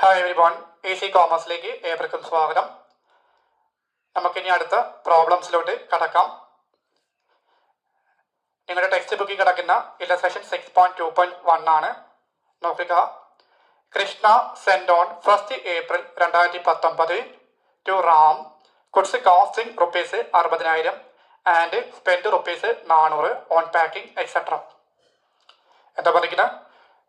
Hi everyone, easy കോമേഴ്സിലേക്ക് ഏവർക്കും സ്വാഗതം. നമുക്കിനി അടുത്ത പ്രോബ്ലംസിലോട്ട് കടക്കാം. നിങ്ങളുടെ ടെക്സ്റ്റ് ബുക്കിൽ കിടക്കുന്ന ഇല്ലസ്ട്രേഷൻ 6.2.1 ആണ്. നോക്കുക. Krishna send on 1st April 2019 to Ram goods costing ₹60,000 and spend ₹400 on packing etcetera. എന്താ പറഞ്ഞിരിക്കുന്നത്?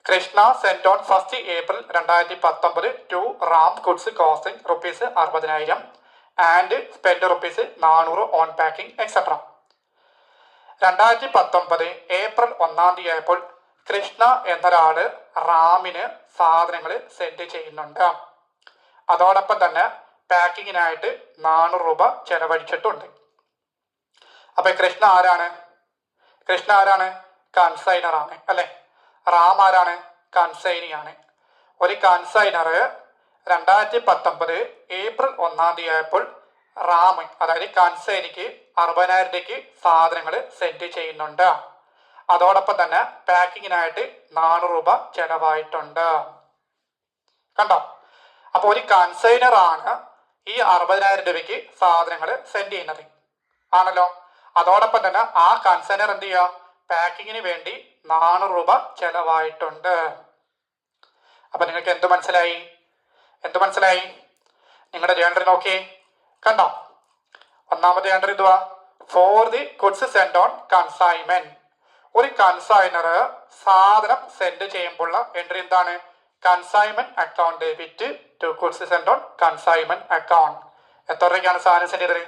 Krishna send on 1st April 2019 to Ram goods costing ₹60,000 and spend ₹400 on packing etcetera. 2019 April 1 ആയപ്പോൾ കൃഷ്ണ എന്നൊരാള് റാമിന് സാധനങ്ങൾ സെൻഡ് ചെയ്യുന്നുണ്ട്. അതോടൊപ്പം തന്നെ പാക്കിങ്ങിനായിട്ട് ₹400 ചെലവഴിച്ചിട്ടുണ്ട്. അപ്പൊ കൃഷ്ണ ആരാണ്? കൺസൈനർ ആണ് അല്ലെ. റാം ആരാണ്? കൺസൈനിയാണ്. ഒരു കൺസൈനർ 2019 ഏപ്രിൽ 1 ആയപ്പോൾ റാം അതായത് കൺസൈനിക്ക് ₹60,000 സാധനങ്ങൾ സെൻഡ് ചെയ്യുന്നുണ്ട്. അതോടൊപ്പം തന്നെ പാക്കിങ്ങിനായിട്ട് ₹400 ചെലവായിട്ടുണ്ട്. കണ്ടോ? അപ്പൊ ഒരു കൺസൈനർ ആണ് ഈ ₹60,000 സാധനങ്ങൾ സെൻഡ് ചെയ്യുന്നത് ആണല്ലോ. അതോടൊപ്പം തന്നെ ആ കൺസൈനർ എന്ത് ചെയ്യുക? പാക്കിങ്ങിന് വേണ്ടി ₹400 ചെലവായിട്ടുണ്ട്. അപ്പൊ നിങ്ങൾക്ക് എന്ത് മനസ്സിലായി? നിങ്ങളുടെ ജേണൽ നോക്കിയേ. കണ്ടോ? ഒന്നാമത്തെ ജേണൽ ഇതുവാ, for the goods send on consignment. ഒരു കൺസൈനർ സാധനം സെൻഡ് ചെയ്യുമ്പോഴുള്ള എൻട്രി എന്താണ്? Consignment account debit to goods send on consignment account. എത്ര രൂപയ്ക്കാണ് സാധനം സെൻഡ് ചെയ്തത്?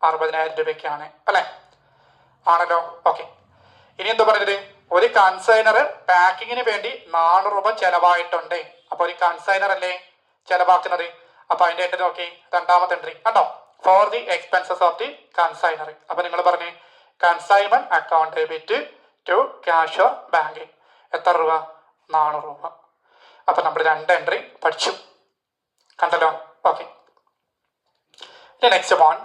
₹60,000 അല്ലെ ആണല്ലോ. ഓക്കെ, ഇനി എന്താ പറഞ്ഞത്? ഒരു കൺസൈനർ പാക്കിങ്ങിന് വേണ്ടി ₹400 ചെലവായിട്ടുണ്ട്. അപ്പൊ ഒരു കൺസൈനർ അല്ലേ ചെലവാക്കുന്നത്. അപ്പൊ അതിന്റെ എൻട്രി നോക്കി, രണ്ടാമത്തെ എൻട്രി കണ്ടോ? For the expenses of the consignor. അപ്പൊ നിങ്ങൾ പറഞ്ഞു consignment account debit to cash or bank. എത്ര രൂപ? ₹400. അപ്പൊ നമ്മൾ 2 എൻട്രി പഠിച്ചു. കണ്ടല്ലോ. Okay, next one.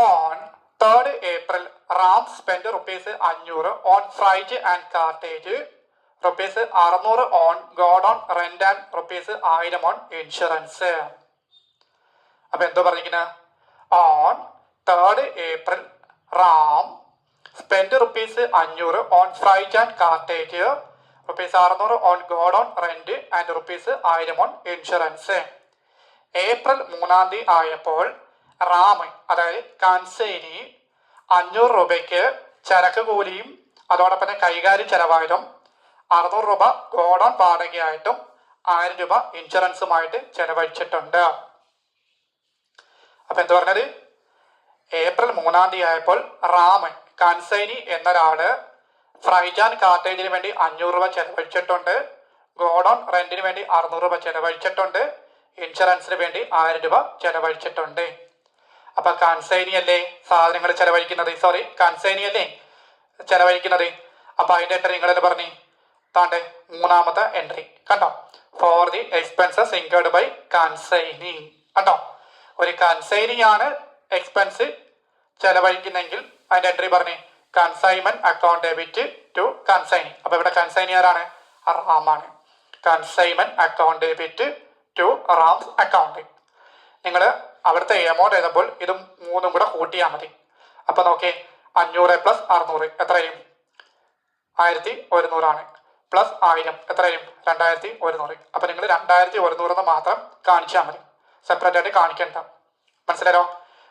On 3rd April, Ram spend ₹500 on freight and cartage, ₹600 on godown rent and ₹1,000 on insurance. അപ്പൊ എന്തോ പറഞ്ഞിരിക്കുന്നത്? On 3rd April, Ram spend ₹500 on freight and cartage, ₹600 on godown rent and ₹1,000 on insurance. April 3 ആയപ്പോൾ റാം അതായത് consignee ₹500 ചരക്ക് കൂലിയും അതോടൊപ്പം തന്നെ കൈകാര്യം ചെലവായതും ₹600 ഗോഡൌൺ വാടകയായിട്ടും ₹1000 ഇൻഷുറൻസുമായിട്ട് ചെലവഴിച്ചിട്ടുണ്ട്. അപ്പൊ എന്ത് പറഞ്ഞത്? ഏപ്രിൽ 3 ആയപ്പോൾ റാം കൺസൈനി എന്നൊരാള് ഫ്രൈറ്റ് ആൻഡ് കാർട്ടേജിന് വേണ്ടി ₹500 ചെലവഴിച്ചിട്ടുണ്ട്. ഗോഡൌൺ റെന്റിന് വേണ്ടി ₹600 ചെലവഴിച്ചിട്ടുണ്ട്. ഇൻഷുറൻസിന് വേണ്ടി ₹1000 ചെലവഴിച്ചിട്ടുണ്ട്. അപ്പൊ കൺസൈനി അല്ലേ സാധനങ്ങൾ ചെലവഴിക്കുന്നത്? കൺസൈനി അല്ലേ ചെലവഴിക്കുന്നത്? അപ്പൊ അതിന്റെ എൻട്രി നിങ്ങളെല്ലാം പറഞ്ഞു താണ്ടെ മൂന്നാമത്തെ എൻട്രി കണ്ടോ? For the expenses incurred by consignee. കണ്ടോ? ഒരു കൺസൈനിയാണ് എക്സ്പെൻസ് ചെലവഴിക്കുന്നെങ്കിൽ അതിന്റെ എൻട്രി പറഞ്ഞു consignment account debit to consignee. അപ്പൊ ഇവിടെ കൺസൈനി ആരാണ്? റാമാണ്. Consignment account debit to Ram's account. നിങ്ങൾ അവിടുത്തെ എമൗണ്ട് എഴുതുമ്പോൾ ഇത് 3 കൂടെ കൂട്ടിയാൽ മതി. അപ്പൊ നോക്കേ, 500 പ്ലസ് 600 എത്രയും? 1100 ആണ്. പ്ലസ് 1000 എത്രയും? 2100. അപ്പൊ നിങ്ങൾ 2100 എന്ന് മാത്രം കാണിച്ചാൽ മതി, സെപ്പറേറ്റ് ആയിട്ട് കാണിക്കണ്ട. മനസ്സിലായോ?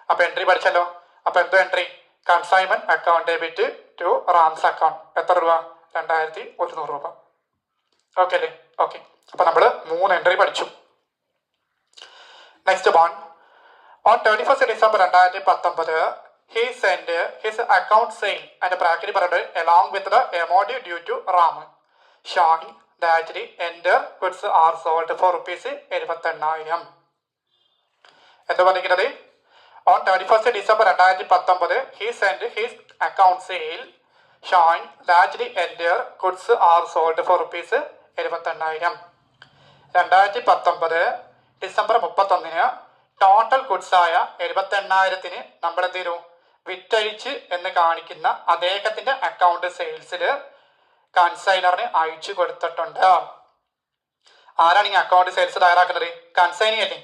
അപ്പൊ എൻട്രി പഠിച്ചല്ലോ. അപ്പൊ എന്തോ entry? Consignment account debit to Ram's account. എത്ര രൂപ? 2100 രൂപ. ഓക്കെ അല്ലേ? ഓക്കെ, അപ്പൊ നമ്മൾ 3 എൻട്രി പഠിച്ചു. Next one. On 31st December 2019, he sent his account sale and bracket പറയുന്നത് along with the amount due to Ram, showing that the end goods are sold for ₹78,000. എന്താ പറഞ്ഞിരിക്കുന്നത്? On 31st December 2019, he sent his account sale showing that the end goods are sold for ₹78,000. 2019 December 31 total goods ആയ 78,000 നമ്മൾ എന്ത് ചെയ്തു? വിറ്റഴിച്ച് എന്ന് കാണിക്കുന്ന അദ്ദേഹത്തിന്റെ account സെയിൽസിൽ കൺസൈനറിന് അയച്ചു കൊടുത്തിട്ടുണ്ട്. ആരാണ് ഈ അക്കൗണ്ട് സെയിൽസ് തയ്യാറാക്കുന്നത്? കൺസൈനി അല്ലേ.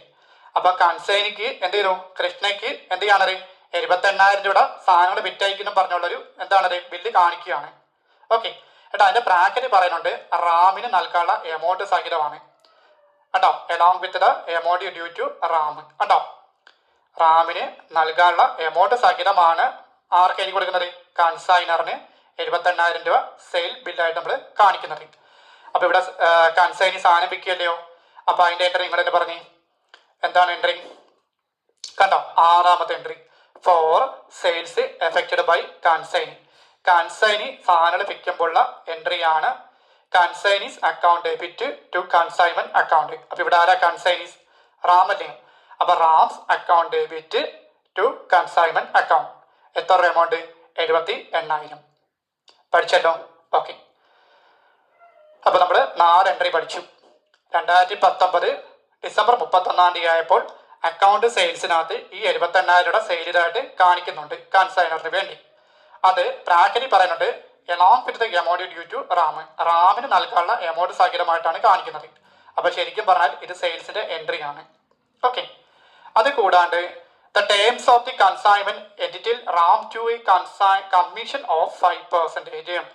അപ്പൊ കൺസൈനിക്ക് എന്ത് ചെയ്തു? കൃഷ്ണയ്ക്ക് എന്ത് ചെയ്യാണത്? 78,000 രൂപ സാധനങ്ങൾ വിറ്റയക്കുന്നു പറഞ്ഞുള്ളൊരു എന്താണത്? ബില്ല് കാണിക്കുകയാണ്. ഓക്കെ. കേട്ടോ, അതിന്റെ ബ്രാക്കറ്റ് പറയുന്നുണ്ട് റാമിന് നൽകാനുള്ള എമൗണ്ട് സഹിതമാണ് കേട്ടോ. Along with the amount due to Ram കേട്ടോ. റാമിന് നൽകാനുള്ള എമൗണ്ട് സഹിതമാണ് ആർക്ക് എഴുതി കൊടുക്കുന്നത്? കൺസൈനറിന് 78,000 രൂപ സെയിൽ ബില്ലായിട്ട് നമ്മൾ കാണിക്കുന്നത്. അപ്പൊ ഇവിടെ കൺസൈനി സാധനം വിൽക്കുകയല്ലയോ. അപ്പൊ അതിന്റെ എൻട്രി നിങ്ങൾ തന്നെ പറഞ്ഞേ എന്താണ് എൻട്രി? കണ്ടോ, 6ാമത്തെ entry for sales effected by consignee. Consignee സാധനങ്ങൾ വിൽക്കുമ്പോഴുള്ള എൻട്രിയാണ് consignee's account debit to consignment account. അപ്പൊ ഇവിടെ ആരാ? കൺസൈനീസ് റാം അല്ലേ. അപ്പൊ Ram's account debit to consignment account. എത്ര എമൗണ്ട്? 78,000. പഠിച്ചല്ലോ. ഓക്കെ. അപ്പൊ നമ്മൾ 4 എൻട്രി പഠിച്ചു. 2019 ഡിസംബർ 31 ആയപ്പോൾ അക്കൗണ്ട് സെയിൽസിനകത്ത് ഈ 78,000 രൂപ സെയിലായിട്ട് കാണിക്കുന്നുണ്ട് കൺസൈനറിന് വേണ്ടി. അത് ബ്രാക്കറ്റിൽ പറയുന്നുണ്ട് along with the amount due to Ram. റാമിന് നൽകാനുള്ള എമൗണ്ട് സഹിതമായിട്ടാണ് കാണിക്കുന്നത്. അപ്പൊ ശരിക്കും പറഞ്ഞാൽ ഇത് സെയിൽസിന്റെ എൻട്രി ആണ്. ഓക്കെ. അത് കൂടാണ്ട് the terms of the consignment entitle Ram to a commission of 5%.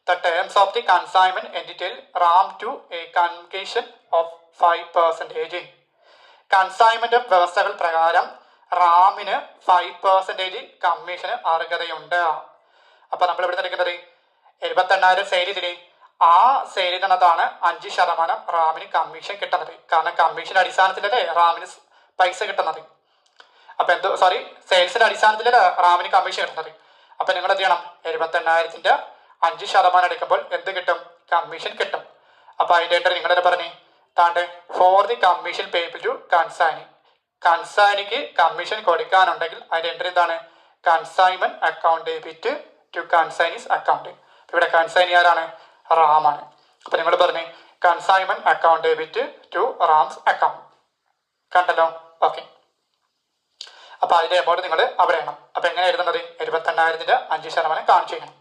The terms of the consignment entitled RAM to a commission of 5%. Consignment വ്യവസ്ഥകൾ പ്രകാരം റാമിന് 5% കമ്മീഷന് അർഹതയുണ്ട്. അപ്പൊ നമ്മൾ ഇവിടെ എടുക്കുന്നത് 78,000 സെയിലിന് ആ സെയിലിനകത്താണ് 5% റാമിന് കമ്മീഷൻ കിട്ടുന്നത്. കാരണം കമ്മീഷൻ അടിസ്ഥാനത്തിലല്ലേ റാമിന് പൈസ കിട്ടുന്നത്. അപ്പൊ സെയിൽസിന്റെ അടിസ്ഥാനത്തിലല്ലേ റാമിന് കമ്മീഷൻ കിട്ടുന്നത്. അപ്പൊ നിങ്ങൾ എന്ത് ചെയ്യണം? 78,000ന്റെ 5% എടുക്കുമ്പോൾ എന്ത് കിട്ടും? കമ്മീഷൻ കിട്ടും. അപ്പൊ അതിന്റെ എൻട്രി നിങ്ങൾ തന്നെ പറഞ്ഞേ താണ്ടെ for the commission payable to consignee. കൺസൈനിക്ക് കമ്മീഷൻ കൊടുക്കാനുണ്ടെങ്കിൽ അതിന്റെ എൻട്രി എന്താണ്? Consignment account debit to consignee's account. ഇവിടെ കൺസൈനി ആരാണ്? റാമാണ്. അപ്പൊ നിങ്ങൾ പറഞ്ഞേ consignment account debit to Ram's account. കണ്ടല്ലോ. ഓക്കെ. അപ്പൊ അതിന്റെ എമൗണ്ട് നിങ്ങൾ അവിടെ ചെയ്യണം. അപ്പൊ എങ്ങനെ എഴുതുന്നത്? 78,000ന്റെ 5% കാണിച്ചു ചെയ്യണം.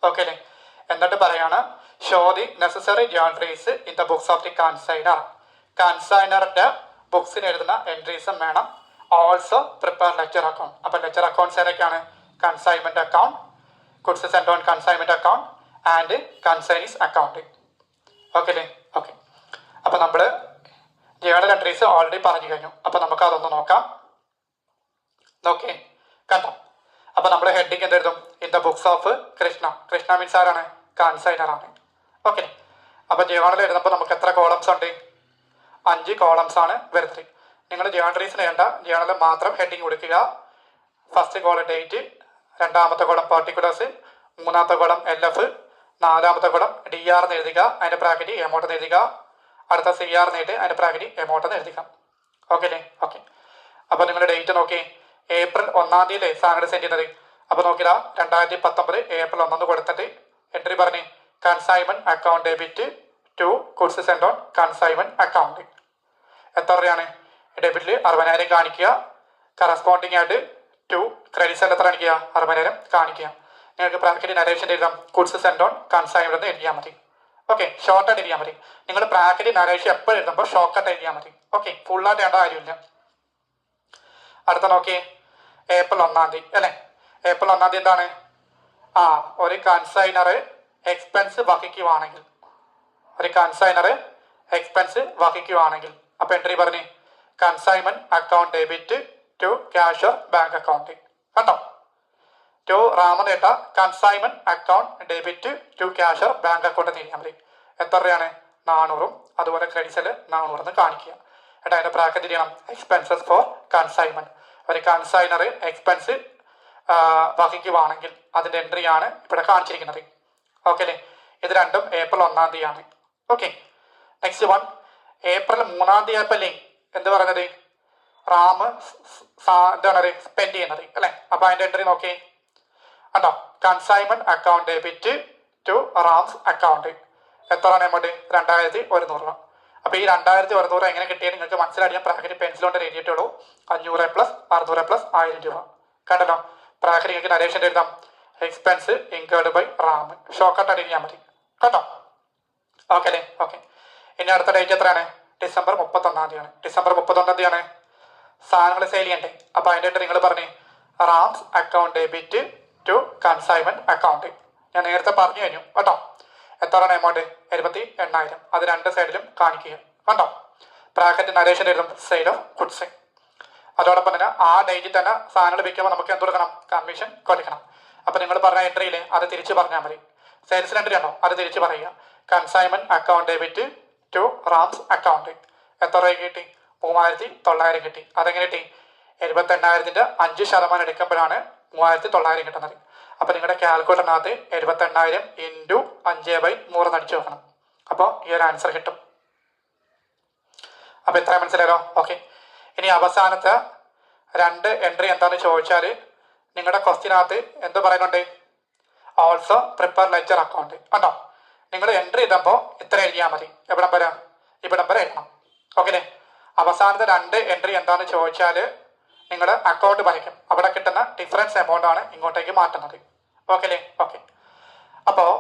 ഓക്കെ അല്ലേ. എന്നിട്ട് പറയാണ് show the necessary journal entries in the books of the consignor. കൺസൈനറിന്റെ ബുക്സിൽ എഴുതുന്ന എൻട്രീസും വേണം. Also prepare ledger account. അപ്പൊ ലെക്ചർ അക്കൗണ്ട്സ് ഏതൊക്കെയാണ്? Consignment account, goods send on consignment account and consignee's account. Okay അല്ലേ. ഓക്കെ. അപ്പൊ നമ്മള് ജേണൽ എൻട്രീസ് ഓൾറെഡി പറഞ്ഞു കഴിഞ്ഞു. അപ്പൊ നമുക്ക് അതൊന്ന് നോക്കാം. ഓക്കെ. കണ്ടോ. അപ്പൊ നമ്മുടെ ഹെഡിങ് എന്തെഴുതും? In the books of Krishna. Krishna means ആരാണ്? കൺസൈനർ ആണ്. ഓക്കെ. അപ്പൊ ജേണൽ എഴുതുമ്പോൾ നമുക്ക് എത്ര കോളംസ് ഉണ്ട്? 5 കോളംസ് ആണ് വരുന്നത്. നിങ്ങൾ ജേണലീസിന് വേണ്ട ജേണൽ മാത്രം ഹെഡിങ് കൊടുക്കുക. ഫസ്റ്റ് കോളം ഡേറ്റ്, 2ാമത്തെ കോളം പർട്ടിക്കുലേഴ്സ്, 3ാമത്തെ കോളം LF, 4ാമത്തെ കോളം DR എന്ന് എഴുതുക. അതിന്റെ ബ്രാക്കറ്റ് എമൗണ്ട് എന്ന് എഴുതുക. അടുത്ത CR എന്നിട്ട് അതിന്റെ ബ്രാക്കറ്റ് എമൗണ്ട് എന്ന് എഴുതുക. ഓക്കെ അല്ലേ. ഓക്കെ. അപ്പൊ നിങ്ങളുടെ ഡേറ്റ് നോക്കി ഏപ്രിൽ 1 തീയതി സാധനം സെൻഡ് ചെയ്യുന്നത്. അപ്പൊ നോക്കിയാ 2019 ഏപ്രിൽ 1 കൊടുത്തിട്ട് എൻട്രി പറഞ്ഞ് consignment account debit to goods send on consignment account. എത്ര രൂപയാണ്? ഡെബിറ്റിൽ 60,000 കാണിക്കുക. കറസ്പോണ്ടിങ് ആയിട്ട് ടു ക്രെഡിറ്റ് സെൻഡ് എത്ര കാണിക്കുക? 60,000 കാണിക്കുക. നിങ്ങൾക്ക് ബ്രാക്കറ്റ് നരേഷൻ എഴുതാം. ഗുഡ്സ് സെൻഡ് ഓൺ കൺസൈൻമെന്റ് എന്ന് എഴുതിയാൽ മതി. ഓക്കെ. ഷോർട്ടായിട്ട് എഴുതിയാൽ മതി. നിങ്ങൾ ബ്രാക്കറ്റ് നരേഷൻ എപ്പോഴും എഴുതുമ്പോൾ ഷോർട്ടായിട്ട് എഴുതിയാൽ മതി. ഓക്കെ. ഫുള്ളായിട്ട് വേണ്ട കാര്യമില്ല. അടുത്ത നോക്കി ഏപ്രിൽ 1 തീയതി അല്ലെ. ഏപ്രിൽ 1 തീയതി എന്താണ്? ഒരു കൺസൈനർ എക്സ്പെൻസ് വഹിക്കുവാണെങ്കിൽ, അപ്പൊ എൻട്രി പറഞ്ഞ് consignment account debit to cash bank account. കണ്ടോ. ടു റാമനേട്ട consignment account debit to cash bank account തിരിയാൻ മതി. എത്ര രൂപയാണ്? 400. അതുപോലെ ക്രെഡിറ്റ്സിൽ 400 എന്ന് കാണിക്കുക. എന്നിട്ട് അതിന്റെ ബ്രാക്കറ്റ് ചെയ്യണം എക്സ്പെൻസസ് ഫോർ കൺസൈൻമെന്റ്. ഒരു കൺസൈനർ എക്സ്പെൻസ് വഹിക്കുവാണെങ്കിൽ അതിന്റെ എൻട്രിയാണ് ഇവിടെ കാണിച്ചിരിക്കുന്നത്. ഓക്കെ അല്ലേ. ഇത് രണ്ടും ഏപ്രിൽ 1 തീയതിയാണ്. ഓക്കെ. നെക്സ്റ്റ് വൺ ഏപ്രിൽ 3 തീയതി ആയപ്പല്ലേ എന്ത് പറയുന്നത്? റാം എന്താണ് സ്പെൻഡ് ചെയ്യുന്നത് അല്ലെ. അപ്പൊ അതിന്റെ എൻട്രി നോക്കി കണ്ടോ. Consignment account debit to Ram's account. എത്രയാണ് എമൗണ്ട്? 2,100 രൂപ. അപ്പൊ ഈ 2,100 എങ്ങനെ കിട്ടിയാൽ നിങ്ങൾക്ക് മനസ്സിലാക്കി ഞാൻ ബ്രാക്കറ്റ് പെൻസിൽ കൊണ്ട് എഴുതിയിട്ടുള്ളൂ. 500 + 600 + 1000 രൂപ. കണ്ടല്ലോ. ബ്രാക്കറ്റ് നിങ്ങൾക്ക് നരേഷൻ എഴുതാം expense incurred by Ram. Short cut എഴുതിയാൽ മതി. കേട്ടോ. ഓക്കെ അല്ലേ. ഓക്കെ. ഇനി അടുത്ത ഡേറ്റ് എത്രയാണ്? ഡിസംബർ 31 ഡിസംബർ 31 സാധനങ്ങൾ സെയിൽ ചെയ്യണ്ടേ? അപ്പൊ അതിൻ്റെ നിങ്ങൾ പറഞ്ഞേ Ram's account debit to consignment account. ഞാൻ നേരത്തെ പറഞ്ഞു കഴിഞ്ഞു കേട്ടോ. എത്രയാണ് എമൗണ്ട്? 78,000. അത് രണ്ട് സൈഡിലും കാണിക്കുക കേട്ടോ. ബ്രാക്കറ്റ് നരേഷൻ എഴുതും സെയിൽ ഓഫ് ഗുഡ്സ്. അതോടൊപ്പം തന്നെ ആ ഡേറ്റിൽ തന്നെ സാധനങ്ങൾ വിൽക്കുമ്പോൾ നമുക്ക് എന്ത് കൊടുക്കണം? കമ്മീഷൻ കൊടുക്കണം. അപ്പൊ നിങ്ങൾ പറഞ്ഞ എൻട്രിയിൽ അത് തിരിച്ച് പറഞ്ഞാൽ മതി. സെയിൽസിന് എൻട്രി ആണോ? അത് തിരിച്ച് പറയുക. Consignment account debit to Ram's account. എത്ര രൂപ കിട്ടി? 3,900 കിട്ടി. അതെങ്ങനെ കിട്ടി? 78,000ന്റെ 5% എടുക്കുമ്പോഴാണ് 3,900 കിട്ടുന്നത്. അപ്പൊ നിങ്ങളുടെ കാൽക്കുലേറ്ററിനകത്ത് 78,000 ഇൻറ്റു 5/100 അടിച്ചു വെക്കണം. അപ്പോൾ ഈ ഒരു ആൻസർ കിട്ടും. അപ്പൊ എത്ര മനസ്സിലായല്ലോ? ഓക്കെ. ഇനി അവസാനത്തെ രണ്ട് എൻട്രി എന്താണെന്ന് ചോദിച്ചാൽ നിങ്ങളുടെ ക്വസ്റ്റ്യനകത്ത് എന്ത് പറയുന്നുണ്ട്? ഓൾസോ പ്രിപ്പയർ ലെഡ്ജർ അക്കൗണ്ട് കണ്ടോ. നിങ്ങൾ എൻട്രി ചെയ്തപ്പോൾ ഇത്ര എഴുതിയാൽ മതി. ഇവിടം വരെ എഴുതണം. ഓക്കെ അല്ലേ? അവസാനത്തെ രണ്ട് എൻട്രി എന്താണെന്ന് ചോദിച്ചാൽ നിങ്ങൾ അക്കൗണ്ട് വരയ്ക്കും. അവിടെ കിട്ടുന്ന ഡിഫറൻസ് എമൗണ്ട് ആണ് ഇങ്ങോട്ടേക്ക് മാറ്റുന്നത്. ഓക്കെ അല്ലേ? ഓക്കെ. അപ്പോൾ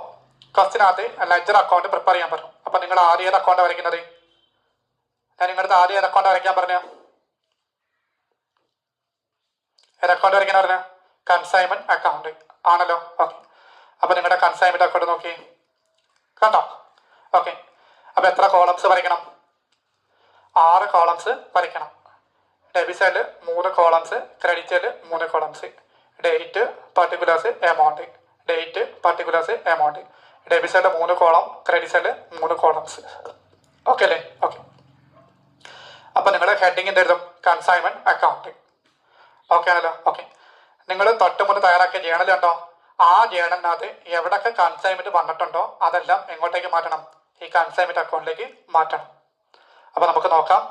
ക്വസ്റ്റ്യനകത്ത് ലെഡ്ജർ അക്കൗണ്ട് പ്രിപ്പയർ ചെയ്യാൻ പറഞ്ഞു. അപ്പോൾ നിങ്ങൾ ആദ്യം ഏത് അക്കൗണ്ട് വരയ്ക്കുന്നത്? ഞാൻ നിങ്ങളുടെ ആദ്യം ഏത് അക്കൗണ്ട് വരയ്ക്കാൻ പറഞ്ഞു? ഏത് അക്കൗണ്ട് വരയ്ക്കാൻ പറഞ്ഞു? കൺസൈൻമെന്റ് അക്കൗണ്ട് ആണല്ലോ. ഓക്കെ. അപ്പോൾ നിങ്ങളുടെ കൺസൈൻമെന്റ് അക്കൗണ്ട് നോക്കി കണ്ടോ. ഓക്കെ. അപ്പോൾ എത്ര കോളംസ് വരയ്ക്കണം? 6 കോളംസ് വരയ്ക്കണം. ഡെബിറ്റ് സൈഡിൽ 3 കോളംസ്, ക്രെഡിറ്റ് സൈഡിൽ 3 columns. Date, particulars, amount. Date, particulars, amount. Debit സൈഡിൽ 3 കോളം, ക്രെഡിറ്റ് സൈഡിൽ 3 കോളംസ്. ഓക്കെ അല്ലേ? ഓക്കെ. അപ്പോൾ നിങ്ങൾ ഹെഡിങ് എന്തെഴുതും? Consignment account. ഓക്കെ ആണല്ലോ. ഓക്കെ. നിങ്ങൾ തൊട്ട് മുന്നേ തയ്യാറാക്കിയ ജേണൽ ഉണ്ടോ? ആ ജേണലിനകത്ത് എവിടെയൊക്കെ കൺസൈൻമെന്റ് വന്നിട്ടുണ്ടോ അതെല്ലാം എങ്ങോട്ടേക്ക് മാറ്റണം? ഈ കൺസൈൻമെന്റ് അക്കൗണ്ടിലേക്ക് മാറ്റണം. അപ്പോൾ നമുക്ക് നോക്കാം.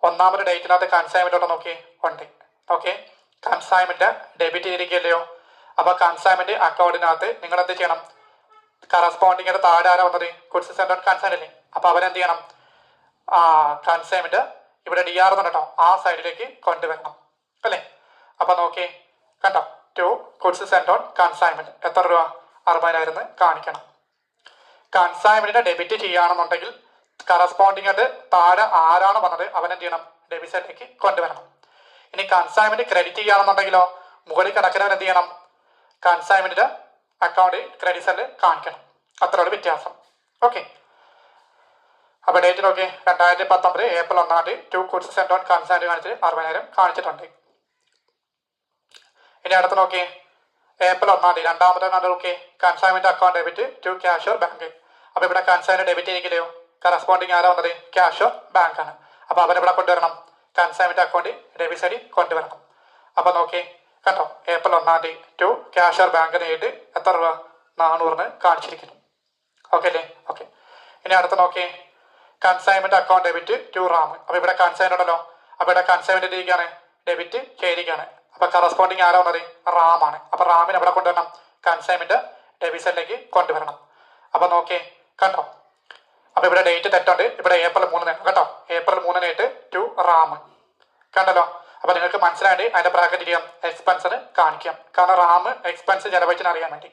ഒന്നാമത്തെ ഡേറ്റിനകത്ത് കൺസൈൻമെന്റ് ഉണ്ടോ നോക്കി? ഉണ്ട്. ഓക്കെ. കൺസൈൻമെന്റ് ഡെബിറ്റ് ചെയ്തിരിക്കുകയല്ലയോ? അപ്പോൾ കൺസൈൻമെന്റ് അക്കൗണ്ടിനകത്ത് നിങ്ങൾ എന്ത് ചെയ്യണം? കറസ്പോണ്ടിങ്ങിന്റെ താഴെ ആരാ വന്നത്? ഗുഡ്സ് സെൻഡ് ഓൺ കൺസൈൻ അല്ലേ? അപ്പോൾ അവരെന്ത് ചെയ്യണം? കൺസൈൻമെന്റ് ഇവിടെ DR കേട്ടോ ആ സൈഡിലേക്ക് കൊണ്ടുവരണം അല്ലേ? അപ്പോൾ നോക്കി കണ്ടോ. To goods send on consignment എത്ര രൂപ? 60,000 കാണിക്കണം. കൺസൈൻമെന്റിനെ ഡെബിറ്റ് ചെയ്യുകയാണെന്നുണ്ടെങ്കിൽ കറസ്പോണ്ടിങ് ആയിട്ട് താഴെ ആരാണ് വന്നത് അവനെന്ത് ചെയ്യണം? ഡെബിറ്റ് സൈഡിലേക്ക് കൊണ്ടുവരണം. ഇനി കൺസൈൻമെന്റ് ക്രെഡിറ്റ് ചെയ്യുകയാണെന്നുണ്ടെങ്കിലോ മുകളിൽ കിടക്കുന്നവൻ എന്ത് ചെയ്യണം? കൺസൈൻമെന്റിന്റെ അക്കൗണ്ട് ക്രെഡിറ്റ് സൈഡിൽ കാണിക്കണം. അത്രയുള്ള വ്യത്യാസം. ഓക്കെ. അപ്പോൾ ഡേറ്റ് നോക്കി 2019 April 1 to goods send on consignment കാണിച്ച് 60,000 കാണിച്ചിട്ടുണ്ട്. ഇനി അടുത്ത് നോക്കി ഏപ്രിൽ 1 രണ്ടാമത്തെ നോക്കി consignment account debit to cash or bank. അപ്പോൾ ഇവിടെ കൺസൈൻമെന്റ് ഡെബിറ്റ് ചെയ്യില്ലയോ? കറസ്പോണ്ടിങ് ആരാ വന്നത്? ക്യാഷ് ഓർ ബാങ്ക് ആണ്. അപ്പോൾ അവനെവിടെ കൊണ്ടുവരണം? കൺസൈൻമെന്റ് അക്കൗണ്ട് ഡെബിറ്റ് സൈഡിൽ കൊണ്ടുവരണം. അപ്പോൾ നോക്കി കണ്ടോ. ഏപ്രിൽ 1 ടു ക്യാഷ് ഓർ ബാങ്കിന് ആയിട്ട് എത്ര രൂപ? 400 കാണിച്ചിരിക്കുന്നു. ഓക്കെ അല്ലേ? ഓക്കെ. ഇനി അടുത്ത് നോക്കി consignment account debit to Ram. അപ്പോൾ ഇവിടെ കൺസൈൻ ഉണ്ടല്ലോ. അപ്പോൾ ഇവിടെ കൺസൈൻമെന്റ് ചെയ്തിരിക്കുകയാണ്, ഡെബിറ്റ് ചെയ്തിരിക്കുകയാണ്. അപ്പോൾ കറസ്പോണ്ടിങ് ആരാ വന്നത്? റാം ആണ്. അപ്പോൾ റാമിന് എവിടെ കൊണ്ടുവരണം? കൺസൈൻമെന്റ് ഡെബിറ്റ് സൈഡിലേക്ക് കൊണ്ടുവരണം. അപ്പോൾ നോക്കി കണ്ടോ. അപ്പോൾ ഇവിടെ ഡേറ്റ് തെറ്റുണ്ട്. ഇവിടെ ഏപ്രിൽ 3 കേട്ടോ. ഏപ്രിൽ 3 ടു റാം കണ്ടല്ലോ. അപ്പോൾ നിങ്ങൾക്ക് മനസ്സിലായിട്ട് അതിന്റെ ബ്രാക്കറ്റ് ചെയ്യാം, എക്സ്പെൻസിന് കാണിക്കാം. കാരണം റാം എക്സ്പെൻസ് ചെലവഴിച്ചിന് അറിയാൻ വേണ്ടി.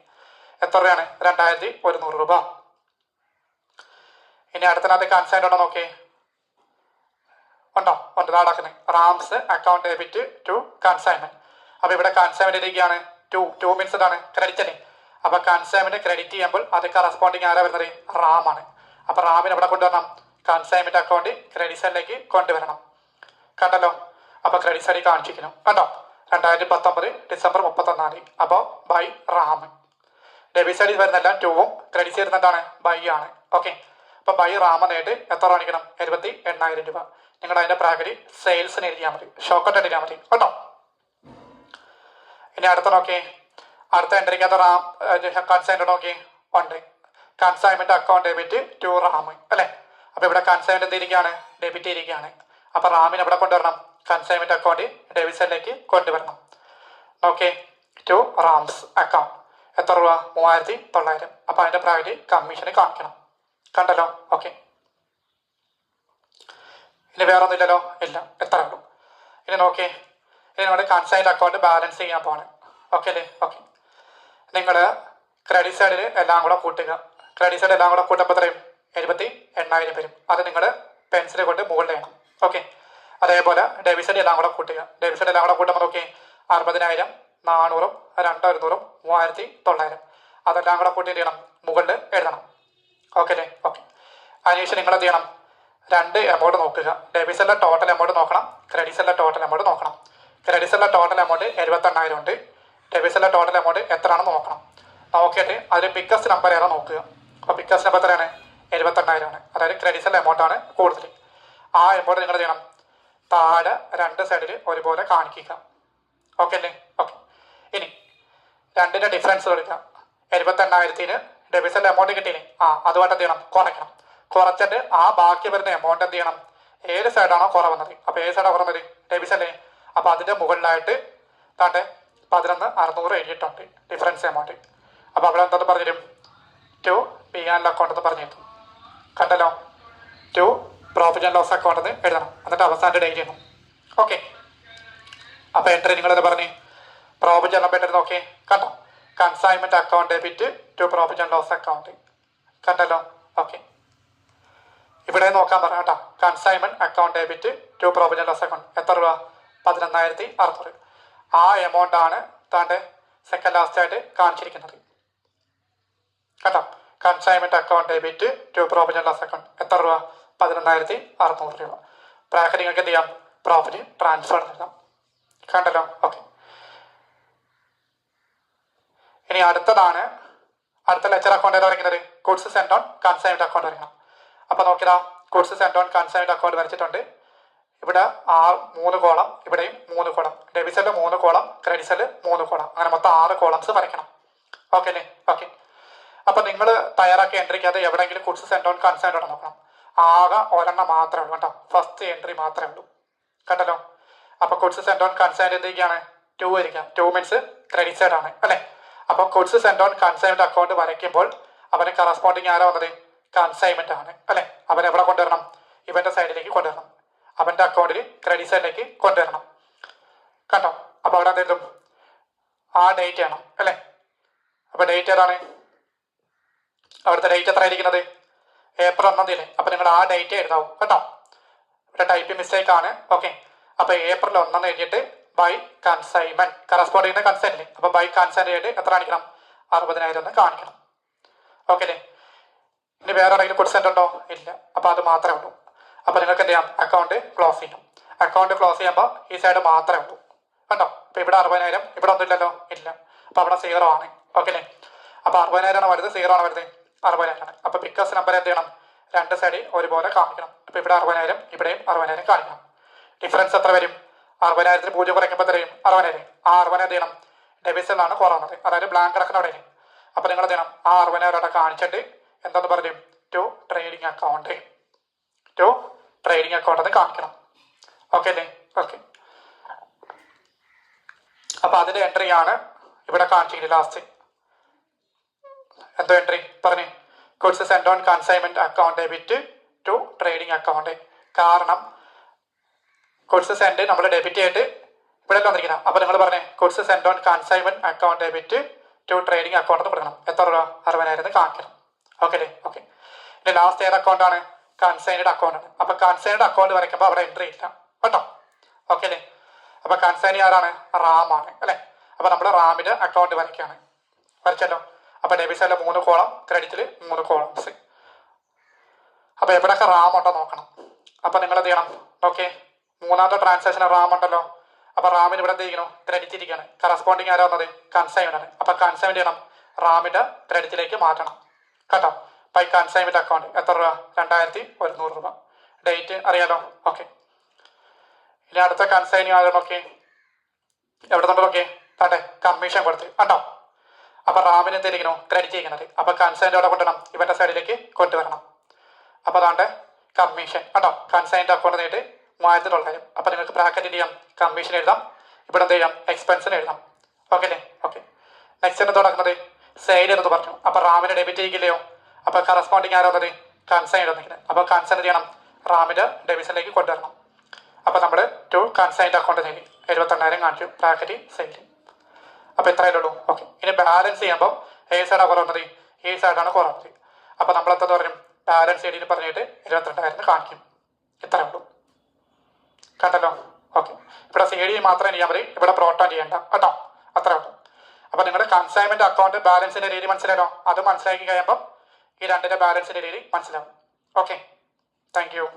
എത്ര രൂപയാണ്? 2,100 രൂപ. ഇനി അടുത്തതിനകത്ത് കൺസൈൻ ഉണ്ടോ നോക്കി. ഉണ്ടോ? ഉണ്ട്. നടക്കുന്നത് Ram's account debit to consignment. അപ്പോൾ ഇവിടെ കൺസൈൻമെന്റ് ഇരിക്കുകയാണ്. ടു മീൻസ് എന്താണ്? ക്രെഡിറ്റ് അല്ലേ? അപ്പോൾ കൺസൈൻമെന്റ് ക്രെഡിറ്റ് ചെയ്യുമ്പോൾ അത് കറസ്പോണ്ടിങ് ആരാ വരുന്നത്? റാം ആണ്. അപ്പോൾ റാമിന് എവിടെ കൊണ്ടുവരണം? കൺസൈൻമെന്റ് അക്കൗണ്ട് ക്രെഡിറ്റ് സൈഡിലേക്ക് കൊണ്ടുവരണം. കണ്ടല്ലോ. അപ്പോൾ ക്രെഡിറ്റ് സൈഡിൽ കാണിച്ചിരിക്കുന്നു കണ്ടോ. 2019 ഡിസംബർ 31. അപ്പോൾ ബൈ റാം. ഡെബിറ്റ് സൈഡിൽ വരുന്നല്ല ടൂവും, ക്രെഡിറ്റ് സൈഡിൽ എന്താണ്? ബൈ ആണ്. ഓക്കെ. അപ്പോൾ ബൈ റാം നേട്ട് എത്ര കാണിക്കണം? 78,000 രൂപ. നിങ്ങൾ അതിന്റെ ബ്രാക്കറ്റിൽ സെയിൽസിന് എഴുതിയാൽ മതി, ഷോക്കട്ട് എഴുതിയാൽ മതി കേട്ടോ. ഇനി അടുത്ത നോക്കി. അടുത്ത എൻട്രിക്കകത്ത് റാം കൺസൈൻഡ് നോക്കി. ഉണ്ട്. Consignment account debit to Ram അല്ലേ? അപ്പോൾ ഇവിടെ കൺസൈൻമെന്റ് എന്തിരിക്കുകയാണ്? ഡെബിറ്റ് ചെയ്തിരിക്കുകയാണ്. അപ്പോൾ റാമിന് എവിടെ കൊണ്ടുവരണം? കൺസൈൻമെന്റ് അക്കൗണ്ട് ഡെബിറ്റ് സൈഡിലേക്ക് കൊണ്ടുവരണം. ഓക്കെ. ടു റാംസ് അക്കൗണ്ട് എത്ര രൂപ? 3,900. അപ്പോൾ അതിന്റെ ബ്രാക്കറ്റിൽ കമ്മീഷന് കാണിക്കണം. കണ്ടല്ലോ. ഓക്കെ. ഇനി വേറെ ഒന്നുമില്ലല്ലോ? ഇല്ല. എത്ര ഉള്ളൂ? ഇനി നോക്കി. ഇനി നമ്മുടെ കൺസൈൻഡ് അക്കൗണ്ട് ബാലൻസ് ചെയ്യാൻ പോവാണ്. ഓക്കെ അല്ലേ? ഓക്കെ. നിങ്ങൾ ക്രെഡിറ്റ് സൈഡിൽ എല്ലാം കൂടെ കൂട്ടുക. ക്രെഡിറ്റ് സൈഡ് എല്ലാം കൂടെ കൂട്ടുമ്പോൾ എത്രയും 78,000 വരും. അത് നിങ്ങൾ പെൻസിൽ കൊണ്ട് മുകളിൽ ചെയ്യണം. ഓക്കെ. അതേപോലെ ഡെബിറ്റ് എല്ലാം കൂടെ കൂട്ടുക. ഡെബിറ്റ് എല്ലാം കൂടെ കൂട്ടുമ്പോൾ നോക്കി 60,000, 400, 2,100, 3,900 അതെല്ലാം കൂടെ കൂട്ടി എന്ത് ചെയ്യണം? മുകളിൽ എഴുതണം. ഓക്കെ അല്ലേ? ഓക്കെ. അതിനുശേഷം നിങ്ങൾ എന്ത് ചെയ്യണം? രണ്ട് എമൗണ്ട് നോക്കുക. ഡെബിറ്റ്സിലെ ടോട്ടൽ എമൗണ്ട് നോക്കണം, ക്രെഡിറ്റ്സിലെ ടോട്ടൽ എമൗണ്ട് നോക്കണം. ക്രെഡിറ്റ്സിലെ ടോട്ടൽ എമൗണ്ട് 78,000 ഉണ്ട്. ഡെബിറ്റ്സിലെ ടോട്ടൽ എമൗണ്ട് എത്രയാണെന്ന് നോക്കണം. നോക്കിയിട്ട് അതിൽ ബിഗ്ഗസ്റ്റ് നമ്പർ ഏതാ നോക്കുക. അപ്പോൾ ബിഗ്ഗസ്റ്റ് നമ്പർ എത്രയാണ്? 78,000 ആണ്. അതായത് ക്രെഡിറ്റ്സിലെ എമൗണ്ട് ആണ് കൂടുതൽ. ആ എമൗണ്ട് നിങ്ങൾ ചെയ്യണം താഴെ രണ്ട് സൈഡിൽ ഒരുപോലെ കാണിക്കുക. ഓക്കെ അല്ലേ? ഓക്കെ. ഇനി രണ്ടിൻ്റെ ഡിഫറൻസ് എടുക്കുക. 78,000-ന് ഡെബിറ്റ്സിലെ എമൗണ്ട് കിട്ടിയില്ലേ? അതുമായിട്ട് എന്ത് ചെയ്യണം? കുറയ്ക്കണം. കുറച്ചിട്ട് ആ ബാക്കി വരുന്ന എമൗണ്ട് എന്ത് ചെയ്യണം? ഏത് സൈഡാണോ കുറവുന്നത്, അപ്പോൾ ഏത് സൈഡാണ് കുറവുന്നത്? ഡെബിറ്റ് അല്ലേ? അപ്പോൾ അതിൻ്റെ മുകളിലായിട്ട് താണ്ടെ 11,600 എഴുതിയിട്ടുണ്ട് ഡിഫറൻസ് എമൗണ്ട്. അപ്പോൾ അവിടെ എന്താണെന്ന് പറഞ്ഞുതരും? ടു P&L അക്കൗണ്ട് എന്ന് പറഞ്ഞു തരും. കണ്ടല്ലോ? To profit and loss account എന്ന് എഴുതണം. എന്നിട്ട് അവസാനം ഡേറ്റ് ചെയ്യണം. ഓക്കെ. അപ്പോൾ എൻട്രി നിങ്ങളെന്ന് പറഞ്ഞ് പ്രോഫിറ്റ് ആൻഡ് എൻട്രി നോക്കി കണ്ടോ? Consignment account debit to profit and loss account. കണ്ടല്ലോ? ഓക്കെ. ഇവിടെ നോക്കാൻ പറയാം കേട്ടോ. Consignment account debit to profit and loss account എത്ര രൂപ? 11,600. ആ എമൗണ്ട് ആണ് താണ്ടെ സെക്കൻഡ് ലാസ്റ്റ് ആയിട്ട് കാണിച്ചിരിക്കുന്നത്. കേട്ടോ? Consignment account debit to profit and loss account എത്ര രൂപ? 11,600 രൂപ. ബ്രാക്കറ്റ് നിങ്ങൾക്ക് എന്ത് ചെയ്യാം? പ്രോഫിറ്റ് ട്രാൻസ്ഫർ ചെയ്യാം. കണ്ടല്ലോ? ഓക്കെ. ഇനി അടുത്തതാണ് അടുത്ത ലെക്ചർ അക്കൗണ്ട് ഏതാ വരയ്ക്കുന്നത്? Goods send on consignment account വരയ്ക്കണം. അപ്പോൾ നോക്കിയതാ goods send on consignment account വരച്ചിട്ടുണ്ട്. ഇവിടെ 3 കോളം, ഇവിടെയും 3 column. Debit 3 column, credit 3 column. അങ്ങനെ മൊത്തം 6 കോളംസ് വരയ്ക്കണം. ഓക്കെ അല്ലേ? ഓക്കെ. അപ്പോൾ നിങ്ങൾ തയ്യാറാക്കിയ എൻട്രിക്കകത്ത് എവിടെയെങ്കിലും ഗുഡ്സ് സെൻഡ് ഓൺ കൺസൈൻമെൻറ്റ് ഉണ്ടോ നോക്കണം. ആകെ ഒരെണ്ണം മാത്രമേ ഉള്ളൂ കേട്ടോ. ഫസ്റ്റ് എൻട്രി മാത്രമേ ഉള്ളൂ. കണ്ടല്ലോ? അപ്പോൾ ഗുഡ്സ് സെൻഡ് ഓൺ കൺസൈൻമെൻറ്റ് എന്തൊക്കെയാണ്? 2 ആയിരിക്കാം. 2 മീൻസ് ക്രെഡിറ്റ് സൈഡ് ആണ് അല്ലേ? അപ്പോൾ goods send on consignment account വരയ്ക്കുമ്പോൾ അവന് കറസ്പോണ്ടിങ് ആരാ വന്നത്? കൺസൈൻമെൻറ്റ് ആണ് അല്ലേ? അവൻ എവിടെ കൊണ്ടുവരണം? ഇവൻ്റെ സൈഡിലേക്ക് കൊണ്ടുവരണം. അവൻ്റെ അക്കൗണ്ടിൽ ക്രെഡിറ്റ് സൈഡിലേക്ക് കൊണ്ടുവരണം. കണ്ടോ? അപ്പോൾ അവിടെ എന്തെങ്കിലും ആ ഡേറ്റ് ആണ് അല്ലേ? അപ്പോൾ ഡേറ്റ് ഏതാണ്? അവിടുത്തെ ഡേറ്റ് എത്ര ആയിരിക്കുന്നത്? ഏപ്രിൽ 1 തീയതി. അപ്പോൾ നിങ്ങൾ ആ ഡേറ്റ് എഴുതാവും കേട്ടോ. ഇവിടെ ടൈപ്പിംഗ് മിസ്റ്റേക്ക് ആണ്. ഓക്കെ. അപ്പോൾ ഏപ്രിൽ 1 എഴുതിയിട്ട് ബൈ കൺസൈൻമെൻറ്റ് കറസ്പോണ്ടിങ്ങിൻ്റെ കൺസൈൻറ്റ്. അപ്പോൾ ബൈ കൺസൈൻറ്റ് ചെയ്തിട്ട് എത്ര കാണിക്കണം? 60,000 എന്ന് കാണിക്കണം. ഓക്കെ അല്ലേ? ഇനി വേറെ ആരെങ്കിലും ഗുഡ്സ് സെൻഡ് ഉണ്ടോ? ഇല്ല. അപ്പോൾ അത് മാത്രമേ ഉള്ളൂ. അപ്പോൾ നിങ്ങൾക്ക് എന്ത് ചെയ്യാം? അക്കൗണ്ട് ക്ലോസ് ചെയ്യും. അക്കൗണ്ട് ക്ലോസ് ചെയ്യുമ്പോൾ ഈ സൈഡ് മാത്രമേ ഉള്ളൂ. കണ്ടോ? ഇപ്പോൾ ഇവിടെ 60,000, ഇവിടെ ഒന്നുമില്ലല്ലോ? ഇല്ല. അപ്പോൾ അവിടെ 0 ആണ്. ഓക്കെ അല്ലേ? അപ്പോൾ 60,000 ആണ് വരുന്നത്, 0 ആണ് വരുന്നത്? 60,000 ആണ്. അപ്പോൾ ബിഗ്ഗസ്റ്റ് നമ്പർ എന്ത് ചെയ്യണം? രണ്ട് സൈഡിൽ ഒരുപോലെ കാണിക്കണം. അപ്പോൾ ഇവിടെ 60,000, ഇവിടെയും 60,000 കാണിക്കണം. ഡിഫറൻസ് എത്ര വരും? 60,000-ന് 0 കുറയ്ക്കുമ്പോൾ എത്രയും? 60,000. ആ 60,000 എന്ത് ചെയ്യണം? ഡെബിറ്റ്സിലാണ് കുറവുന്നത്, അതായത് ബ്ലാങ്ക് കിടക്കുന്ന അവിടെ. അപ്പോൾ നിങ്ങൾ എന്ത് ചെയ്യണം? ആ 60,000 അവിടെ കാണിച്ചിട്ട് എന്താന്ന് പറഞ്ഞു? To trading account, to trading account എന്ന് കാണിക്കണം. ഓക്കെ അല്ലേ? ഓക്കെ. അപ്പോൾ അതിൻ്റെ എൻട്രി ആണ് ഇവിടെ കാണിച്ചിരിക്കുന്നത്. ലാസ്റ്റ് എന്തോ എൻട്രി പറഞ്ഞേ? Goods send on consignment account debit to trading account. കാരണം ഗുഡ്സ് സെൻഡ് നമ്മൾ ഡെബിറ്റ് ചെയ്തിട്ട് ഇവിടെ വന്നിരിക്കണം. അപ്പോൾ നിങ്ങൾ പറഞ്ഞേ goods send on consignment account debit to trading account എന്ന് കൊടുക്കണം. എത്ര രൂപ? 60,000 കാണിക്കണം. ഓക്കെ അല്ലേ? ഓക്കെ. ഇനി ലാസ്റ്റ് ഏത് അക്കൗണ്ടാണ്? കൺസൈൻഡ് അക്കൗണ്ട് ആണ്. അപ്പോൾ കൺസൈൻഡ് അക്കൗണ്ട് വരയ്ക്കുമ്പോൾ അവിടെ എൻട്രി ഇല്ല കേട്ടോ. ഓക്കെ അല്ലേ? അപ്പോൾ കൺസൈൻഡ് ആരാണ്? റാം ആണ് അല്ലേ? അപ്പോൾ നമ്മൾ റാമിൻ്റെ അക്കൗണ്ട് വരയ്ക്കുകയാണ്. വരച്ചല്ലോ? അപ്പോൾ ഡെബിറ്റ് സൈഡിൽ 3 കോളം, ക്രെഡിറ്റിൽ 3 കോളംസ്. അപ്പോൾ എവിടെയൊക്കെ റാം ഉണ്ടോ നോക്കണം. അപ്പോൾ നിങ്ങൾ എന്ത് ചെയ്യണം? ഓക്കെ. മൂന്നാമത്തെ ട്രാൻസാക്ഷൻ റാം ഉണ്ടല്ലോ. അപ്പോൾ റാമിന് ഇവിടെ എന്ത് ചെയ്യണം? ക്രെഡിറ്റ് ഇരിക്കുകയാണ്. കറസ്പോണ്ടിങ് ആരാ വന്നത്? കൺസൈൻഡ് ആണ്. അപ്പോൾ കൺസൈൻഡ് ചെയ്യണം, റാമിൻ്റെ ക്രെഡിറ്റിലേക്ക് മാറ്റണം കേട്ടോ. ബൈ കൺസൈൻമെൻറ്റ് അക്കൗണ്ട് എത്ര രൂപ? 2,100 രൂപ. ഡേറ്റ് അറിയാലോ? ഓക്കെ. ഇനി അടുത്ത കൺസൈനിങ് ആരോ നോക്കി എവിടെ നമ്മൾ നോക്കി താട്ടെ കമ്മീഷൻ കൊടുത്ത് കണ്ടോ. അപ്പോൾ റാമിന് എന്തിരിക്കണോ? ക്രെഡിറ്റ് ചെയ്യണത്. അപ്പോൾ കൺസൈൻറ്റ് അവിടെ കൊണ്ടുവരണം, ഇവൻ്റെ സൈഡിലേക്ക് കൊണ്ടുവരണം. അപ്പോൾ അതാണ്ട് കമ്മീഷൻ കേട്ടോ. കൺസൈൻറ്റ് അക്കൗണ്ട് നേരിട്ട് 3,900. അപ്പോൾ നിങ്ങൾക്ക് ബ്രാക്കറ്റ് ചെയ്യാം, കമ്മീഷൻ എഴുതാം, ഇവിടെ എന്ത് ചെയ്യാം? എക്സ്പെൻസിന് എഴുതാം. ഓക്കെ അല്ലേ? ഓക്കെ. നെക്സ്റ്റ് എന്താ നടക്കുന്നത്? സെയിൽ എന്ന് പറഞ്ഞു. അപ്പോൾ റാമിന് ഡെബിറ്റ് ചെയ്യില്ലയോ? അപ്പോൾ കറസ്പോണ്ടിങ് ആരോ വന്നത്? കൺസൈൻറ്റ് വന്നിരിക്കുന്നത്. അപ്പോൾ കൺസൈൻറ്റ് ചെയ്യണം, റാമിൻ്റെ ഡെബിറ്റിലേക്ക് കൊണ്ടുവരണം. അപ്പോൾ നമ്മൾ ടു കൺസൈൻറ്റ് അക്കൗണ്ട് നേടി 78,000 കാണിച്ചു, ബ്രാക്കറ്റ് സെയിൽ. അപ്പോൾ എത്രയല്ലേ ഉള്ളൂ? ഓക്കെ. ഇനി ബാലൻസ് ചെയ്യുമ്പോൾ ഏത് സൈഡാണ് കുറവുന്നത്? ഈ സൈഡാണ് കുറവുന്നത്. അപ്പോൾ നമ്മളെന്താ പറയും? ബാലൻസ് ഏരിയയിൽ പറഞ്ഞിട്ട് 22,000 കാണിക്കും. ഇത്രയേ ഉള്ളൂ. കണ്ടല്ലോ? ഓക്കെ. ഇവിടെ സി ഡി മാത്രമേ ചെയ്യാൻ പറയും, ഇവിടെ പ്രോട്ടോൺ ചെയ്യണ്ട കേട്ടോ. അത്രേ ഉള്ളൂ. അപ്പൊ നിങ്ങളുടെ കൺസൈൻമെന്റ് അക്കൗണ്ട് ബാലൻസിന്റെ രീതി മനസ്സിലായോ? അത് മനസ്സിലാക്കി കഴിയുമ്പോൾ ഈ രണ്ടിന്റെ ബാലൻസിന്റെ രീതി മനസ്സിലാവും. Okay, thank you.